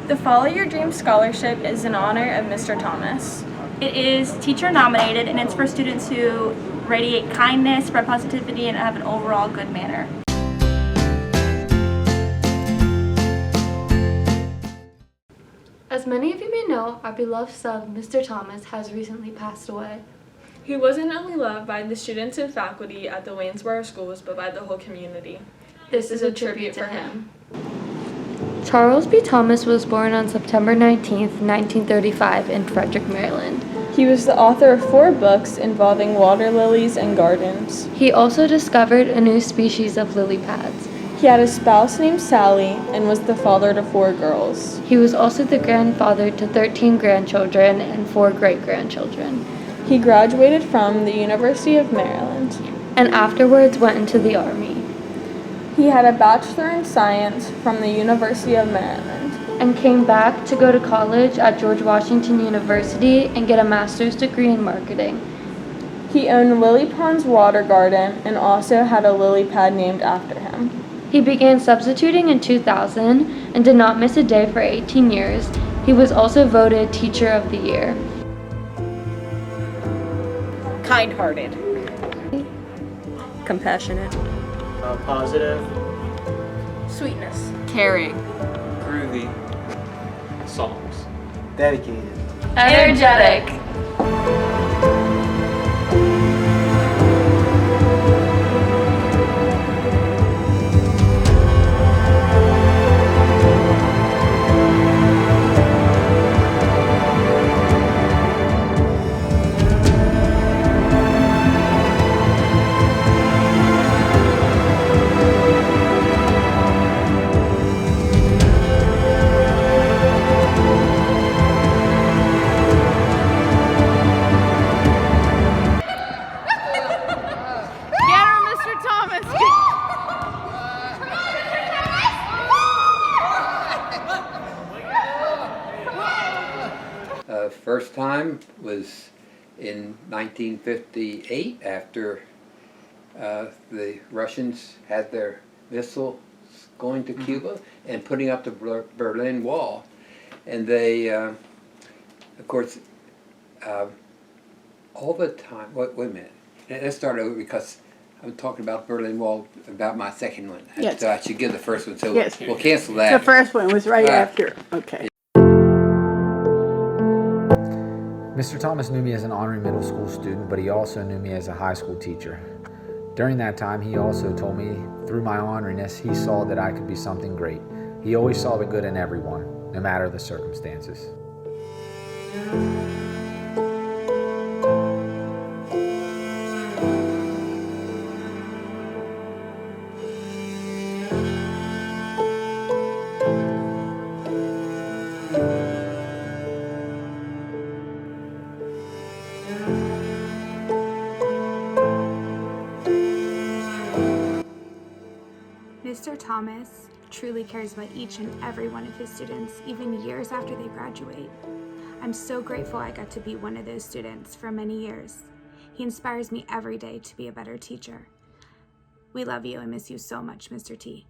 The Follow Your Dreams Scholarship is in honor of Mr. Thomas. It is teacher nominated and it's for students who radiate kindness, spread positivity, and have an overall good manner. As many of you may know, our beloved sub, Mr. Thomas, has recently passed away. He wasn't only loved by the students and faculty at the Waynesboro schools, but by the whole community. This is a tribute to him. Charles B. Thomas was born on September 19, 1935 in Frederick, Maryland. He was the author of 4 books involving water lilies and gardens. He also discovered a new species of lily pads. He had a spouse named Sally and was the father to 4 girls. He was also the grandfather to 13 grandchildren and 4 great-grandchildren. He graduated from the University of Maryland And afterwards went into the Army. He had a Bachelor in Science from the University of Maryland. And came back to go to college at George Washington University and get a master's degree in marketing. He owned Lily Ponds Water Garden and also had a lily pad named after him. He began substituting in 2000 and did not miss a day for 18 years. He was also voted Teacher of the Year. Kind-hearted. Compassionate. Positive. Sweetness. Caring. Groovy. Songs. Dedicated. Energetic. First time was in 1958 after the Russians had their missiles going to Cuba and putting up the Berlin Wall. And they, of course, all the time, wait a minute, let's start over because I'm talking about Berlin Wall, about my second one. Yes. So I should give the first one, so Yes. we'll cancel that. The first one was right after. Okay. Mr. Thomas knew me as an honorary middle school student, but he also knew me as a high school teacher. During that time, he also told me, through my honoriness, he saw that I could be something great. He always saw the good in everyone, no matter the circumstances. Mr. Thomas truly cares about each and every one of his students, even years after they graduate. I'm so grateful I got to be one of those students for many years. He inspires me every day to be a better teacher. We love you and miss you so much, Mr. T.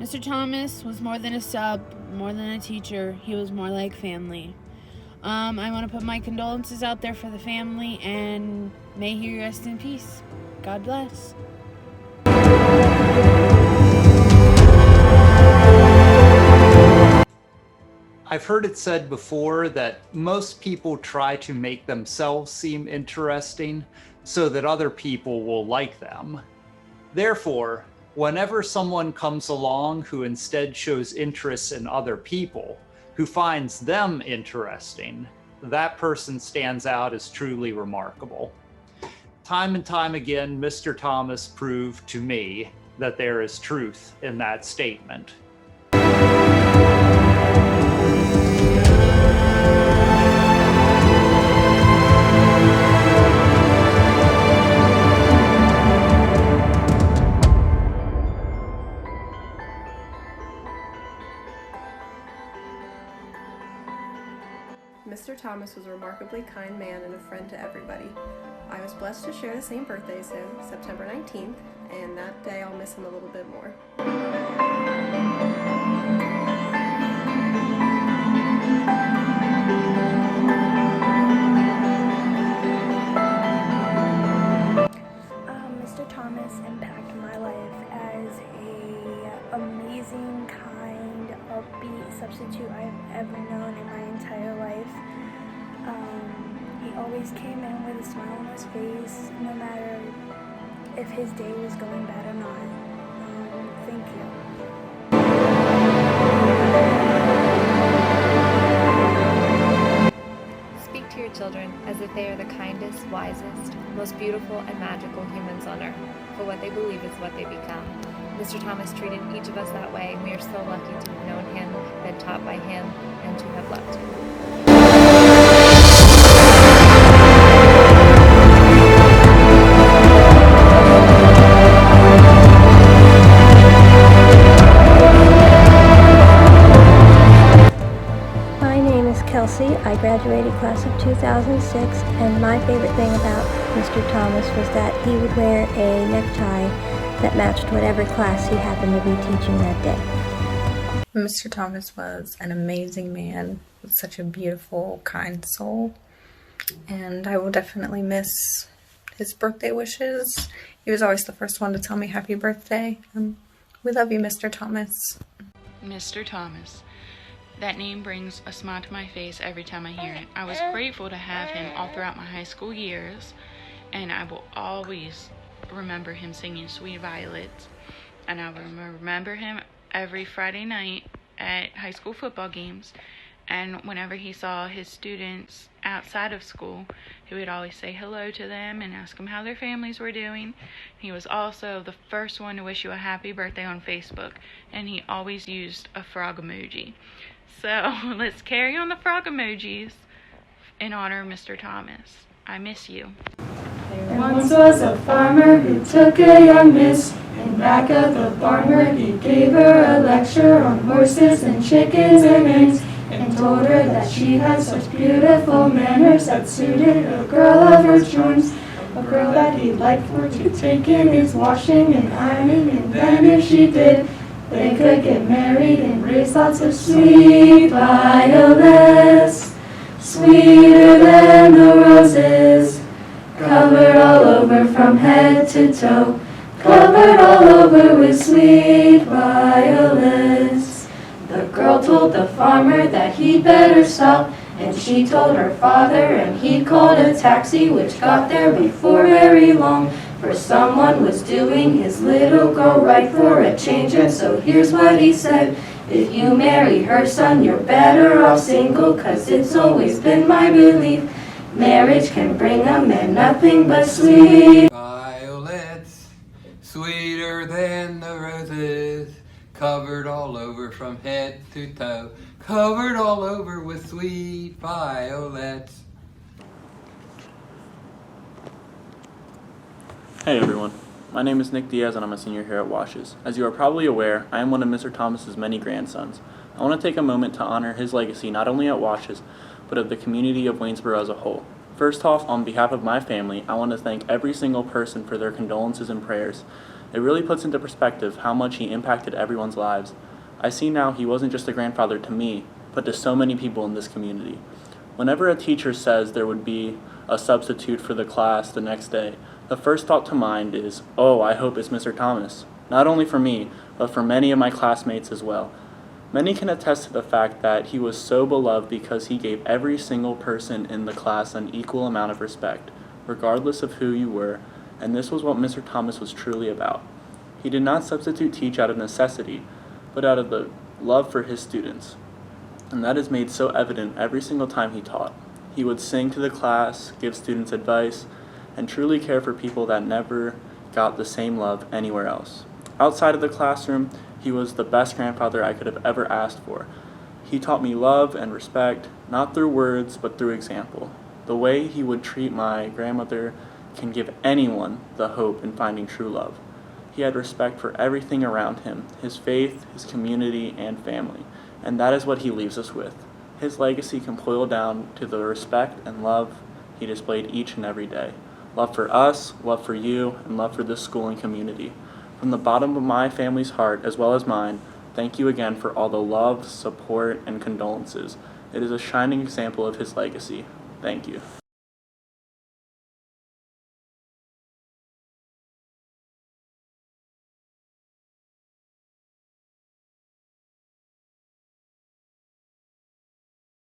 Mr. Thomas was more than a sub, more than a teacher. He was more like family. I want to put my condolences out there for the family, and may he rest in peace. God bless. I've heard it said before that most people try to make themselves seem interesting so that other people will like them. Therefore, whenever someone comes along who instead shows interest in other people, who finds them interesting, that person stands out as truly remarkable. Time and time again, Mr. Thomas proved to me that there is truth in that statement. Mr. Thomas was a remarkably kind man and a friend to everybody. I was blessed to share the same birthday as him, September 19th, and that day I'll miss him a little bit more. Mr. Thomas impacted my life as a amazing, kind, upbeat substitute I've ever known in my entire life. He always came in with a smile on his face, no matter if his day was going bad or not. Thank you. Speak to your children as if they are the kindest, wisest, most beautiful, and magical humans on earth, for what they believe is what they become. Mr. Thomas treated each of us that way, and we are so lucky to have known him, been taught by him, and to have loved him. My name is Kelsey. I graduated class of 2006, and my favorite thing about Mr. Thomas was that he would wear a necktie that matched whatever class he happened to be teaching that day. Mr. Thomas was an amazing man with such a beautiful, kind soul, and I will definitely miss his birthday wishes. He was always the first one to tell me happy birthday. We love you, Mr. Thomas. Mr. Thomas. That name brings a smile to my face every time I hear it. I was grateful to have him all throughout my high school years, and I will always remember him singing Sweet Violets, and I will remember him every Friday night at high school football games, and whenever he saw his students outside of school, he would always say hello to them and ask them how their families were doing. He was also the first one to wish you a happy birthday on Facebook, and he always used a frog emoji. So let's carry on the frog emojis in honor of Mr. Thomas. I miss you. There once was a farmer who took a young miss in back of the barn where he gave her a lecture on horses and chickens and eggs, and told her that she had such beautiful manners that suited a girl of her charms, a girl that he'd like for to take in his washing and ironing, and then if she did, they could get married and raise lots of sweet violets, sweeter than the roses, covered all over from head to toe, covered all over with sweet violets. The girl told the farmer that he'd better stop, and she told her father, and he called a taxi, which got there before very long. For someone was doing his little girl right for a change, and so here's what he said: if you marry her, son, you're better off single, 'cause it's always been my belief marriage can bring a man nothing but sweet violets, sweeter than the roses, covered all over from head to toe, covered all over with sweet violets. Hey everyone, my name is Nick Diaz and I'm a senior here at Washes. As you are probably aware, I am one of Mr. Thomas's many grandsons. I want to take a moment to honor his legacy not only at Washes, but of the community of Waynesboro as a whole. First off, on behalf of my family, I want to thank every single person for their condolences and prayers. It really puts into perspective how much he impacted everyone's lives. I see now he wasn't just a grandfather to me, but to so many people in this community. Whenever a teacher says there would be a substitute for the class the next day, the first thought to mind is, oh, I hope it's Mr. Thomas. Not only for me, but for many of my classmates as well. Many can attest to the fact that he was so beloved because he gave every single person in the class an equal amount of respect, regardless of who you were, and this was what Mr. Thomas was truly about. He did not substitute teach out of necessity, but out of the love for his students. And that is made so evident every single time he taught. He would sing to the class, give students advice, and truly care for people that never got the same love anywhere else. Outside of the classroom, he was the best grandfather I could have ever asked for. He taught me love and respect, not through words, but through example. The way he would treat my grandmother can give anyone the hope in finding true love. He had respect for everything around him, his faith, his community, and family, and that is what he leaves us with. His legacy can boil down to the respect and love he displayed each and every day. Love for us, love for you, and love for this school and community. From the bottom of my family's heart, as well as mine, thank you again for all the love, support, and condolences. It is a shining example of his legacy. Thank you.